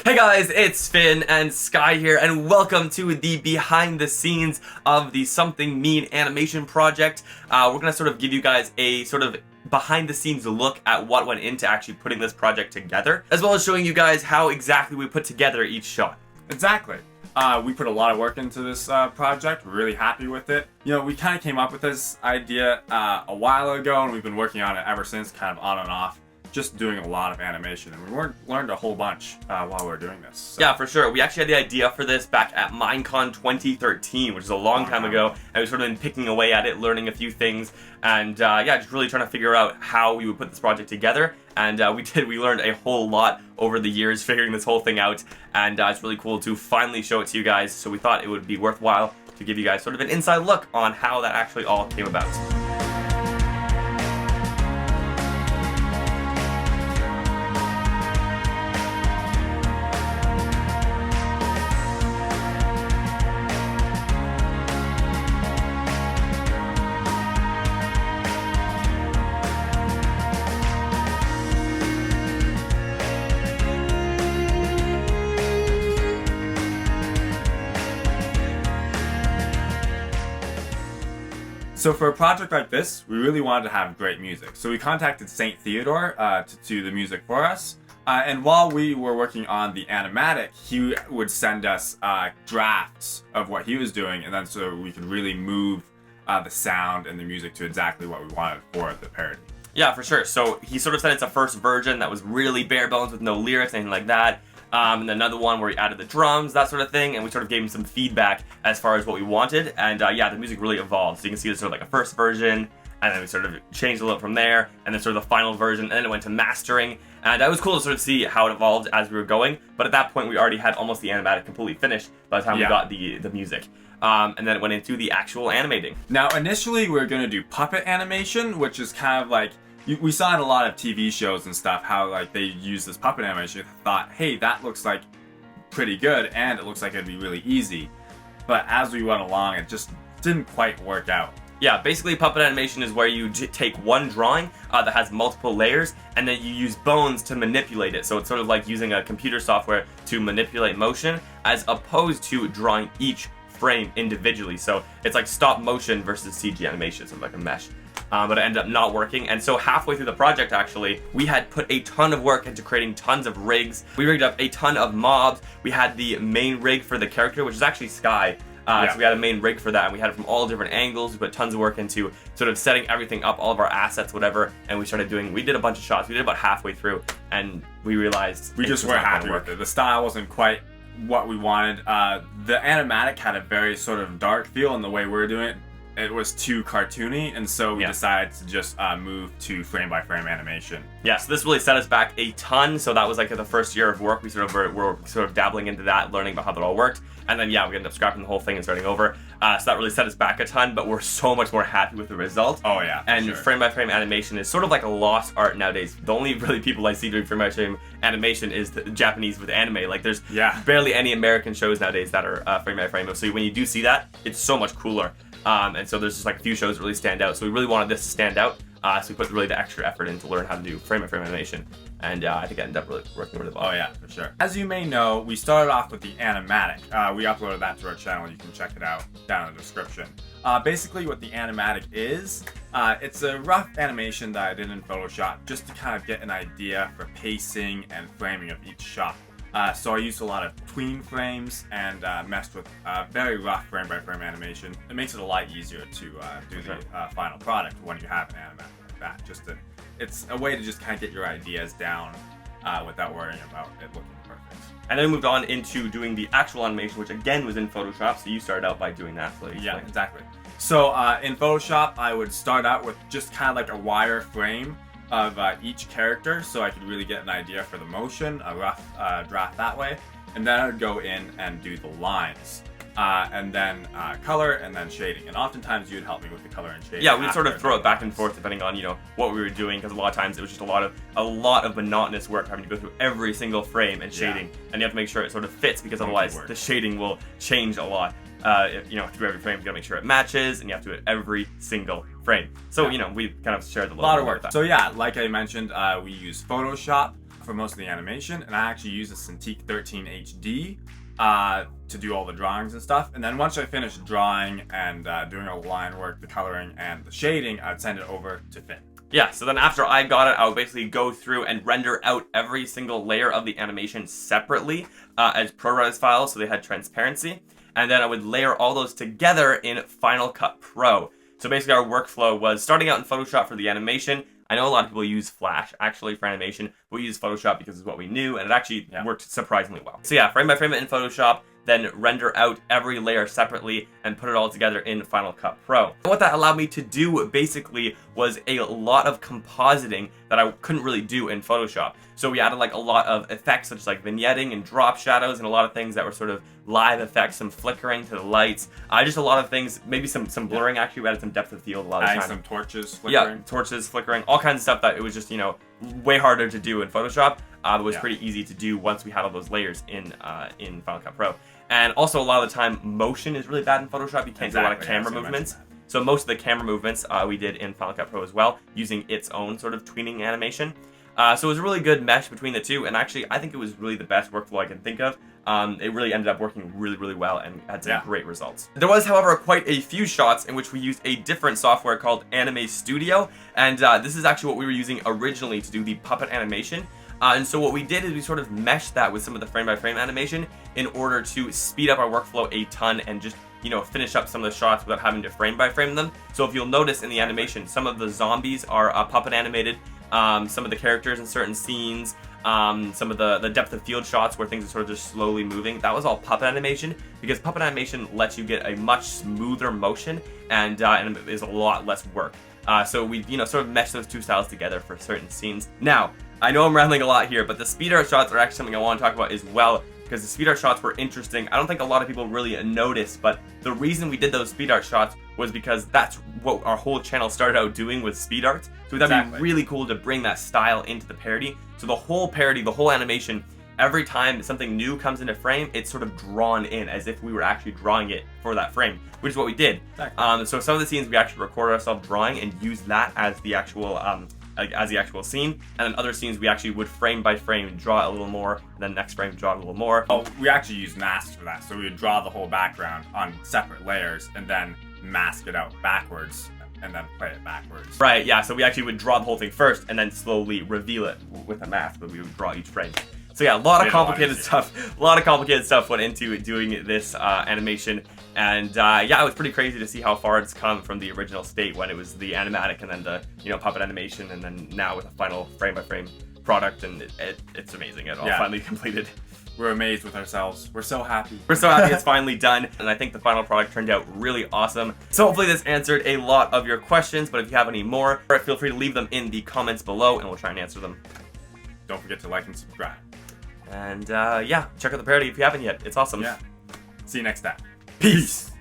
Hey guys, it's Finn and Sky here, and welcome to the behind the scenes of the Something Mean animation project. We're gonna sort of give you guys a sort of behind the scenes look at what went into actually putting this project together, as well as showing you guys how exactly we put together each shot. Exactly. We put a lot of work into this project. We're really happy with it. You know, we kind of came up with this idea a while ago, and we've been working on it ever since, kind of on and off. Just doing a lot of animation, and we learned a whole bunch while we were doing this. So. Yeah, for sure. We actually had the idea for this back at Minecon 2013, which is a long time ago, and we've sort of been picking away at it, learning a few things, and yeah, just really trying to figure out how we would put this project together. And we learned a whole lot over the years figuring this whole thing out, and it's really cool to finally show it to you guys. So we thought it would be worthwhile to give you guys sort of an inside look on how that actually all came about. So for a project like this, we really wanted to have great music. So we contacted St. Theodore to do the music for us. And while we were working on the animatic, he would send us drafts of what he was doing, and then so we could really move the sound and the music to exactly what we wanted for the parody. Yeah, for sure. So he sort of sent us a first version that was really bare bones with no lyrics, anything like that. And another one where he added the drums, that sort of thing, and we sort of gave him some feedback as far as what we wanted, and yeah, the music really evolved. So you can see it's sort of like a first version, and then we sort of changed a little from there, and then sort of the final version, and then it went to mastering, and that was cool to sort of see how it evolved as we were going, but at that point we already had almost the animatic completely finished by the time we got the music. And then it went into the actual animating. Now, initially we were going to do puppet animation, which is kind of like, we saw in a lot of TV shows and stuff how like they use this puppet animation. Thought, hey, that looks like pretty good, and it looks like it'd be really easy. But as we went along, it just didn't quite work out. Yeah, basically puppet animation is where you take one drawing that has multiple layers, and then you use bones to manipulate it. So it's sort of like using a computer software to manipulate motion, as opposed to drawing each frame individually. So it's like stop motion versus CG animation, so like a mesh. But it ended up not working, and so halfway through the project, actually, we had put a ton of work into creating tons of rigs. We rigged up a ton of mobs. We had the main rig for the character, which is actually Sky. So we had a main rig for that, and we had it from all different angles. We put tons of work into sort of setting everything up, all of our assets, whatever, and we did a bunch of shots. We did about halfway through, and we realized we just weren't happy with it. The style wasn't quite what we wanted. The animatic had a very sort of dark feel in the way we were doing it. It was too cartoony, and so we decided to just move to frame-by-frame animation. Yeah, so this really set us back a ton. So that was like the first year of work. We sort of were sort of dabbling into that, learning about how that all worked, and then yeah, we ended up scrapping the whole thing and starting over. So that really set us back a ton, but we're so much more happy with the result. Oh yeah, and frame-by-frame animation is sort of like a lost art nowadays. The only really people I see doing frame-by-frame animation is the Japanese with anime. Like there's barely any American shows nowadays that are frame-by-frame. So when you do see that, it's so much cooler. And so there's just like a few shows that really stand out. So we really wanted this to stand out. So we put really the extra effort in to learn how to do frame-by-frame animation. And I think it ended up really working really well. Oh yeah, for sure. As you may know, we started off with the animatic. We uploaded that to our channel. You can check it out down in the description. Basically what the animatic is, it's a rough animation that I did in Photoshop just to kind of get an idea for pacing and framing of each shot. So I used a lot of tween frames and messed with very rough frame-by-frame animation. It makes it a lot easier to do the final product when you have an animatic like that. It's a way to just kind of get your ideas down without worrying about it looking perfect. And then we moved on into doing the actual animation, which again was in Photoshop. So you started out by doing that. So yeah, exactly. So in Photoshop, I would start out with just kind of like a wire frame of each character, so I could really get an idea for the motion, a rough draft that way, and then I would go in and do the lines, and then color, and then shading. And oftentimes you would help me with the color and shading. Yeah, we'd sort of throw it back and forth depending on what we were doing, because a lot of times it was just a lot of monotonous work having to go through every single frame and shading, and you have to make sure it sort of fits, because otherwise the shading will change a lot. Through every frame, you gotta make sure it matches, and you have to do it every single frame. So, we kind of shared the lot of work. So yeah, like I mentioned, we use Photoshop for most of the animation, and I actually use a Cintiq 13 HD to do all the drawings and stuff. And then once I finished drawing and doing all the line work, the coloring, and the shading, I'd send it over to Finn. Yeah, so then after I got it, I would basically go through and render out every single layer of the animation separately as ProRes files, so they had transparency. And then I would layer all those together in Final Cut Pro. So basically our workflow was starting out in Photoshop for the animation. I know a lot of people use Flash actually for animation, but we use Photoshop because it's what we knew, and it actually worked surprisingly well. So yeah, frame by frame it in Photoshop, then render out every layer separately and put it all together in Final Cut Pro. What that allowed me to do basically was a lot of compositing that I couldn't really do in Photoshop. So we added like a lot of effects such as like vignetting and drop shadows and a lot of things that were sort of live effects, some flickering to the lights, just a lot of things, maybe some blurring actually. We added some depth of field a lot of the time. Some torches flickering. Yeah, torches flickering, all kinds of stuff that it was just, you know, way harder to do in Photoshop. It was pretty easy to do once we had all those layers in Final Cut Pro. And also a lot of the time, motion is really bad in Photoshop. You can't do a lot of camera movements. So most of the camera movements we did in Final Cut Pro as well, using its own sort of tweening animation. So it was a really good mesh between the two, and actually I think it was really the best workflow I can think of. It really ended up working really, really well and had some great results. There was, however, quite a few shots in which we used a different software called Anime Studio, and this is actually what we were using originally to do the puppet animation. And so what we did is we sort of meshed that with some of the frame-by-frame animation in order to speed up our workflow a ton and just, you know, finish up some of the shots without having to frame-by-frame them. So if you'll notice in the animation, some of the zombies are puppet animated, some of the characters in certain scenes, some of the depth of field shots where things are sort of just slowly moving. That was all puppet animation, because puppet animation lets you get a much smoother motion and is a lot less work. So we, you know, sort of mesh those two styles together for certain scenes. Now, I know I'm rambling a lot here, but the speed art shots are actually something I want to talk about as well, because the speed art shots were interesting. I don't think a lot of people really noticed, but the reason we did those speed art shots was because that's what our whole channel started out doing with speed art. So we thought it'd be really cool to bring that style into the parody. So the whole parody, the whole animation, every time something new comes into frame, it's sort of drawn in as if we were actually drawing it for that frame, which is what we did. So some of the scenes we actually recorded ourselves drawing and used that as the actual scene, and then other scenes we actually would frame by frame draw a little more, and then next frame draw a little more. Oh, we actually used masks for that, so we would draw the whole background on separate layers and then mask it out backwards and then play it backwards. Right, yeah, so we actually would draw the whole thing first and then slowly reveal it with a mask, but we would draw each frame. So yeah, a lot of complicated stuff went into doing this animation, and yeah, it was pretty crazy to see how far it's come from the original state when it was the animatic and then the, you know, puppet animation, and then now with a final frame-by-frame product, and it's amazing. It all finally completed. We're amazed with ourselves. We're so happy. We're so happy it's finally done, and I think the final product turned out really awesome. So hopefully this answered a lot of your questions, but if you have any more, feel free to leave them in the comments below, and we'll try and answer them. Don't forget to like and subscribe. And yeah, check out the parody if you haven't yet. It's awesome. Yeah. See you next time. Peace.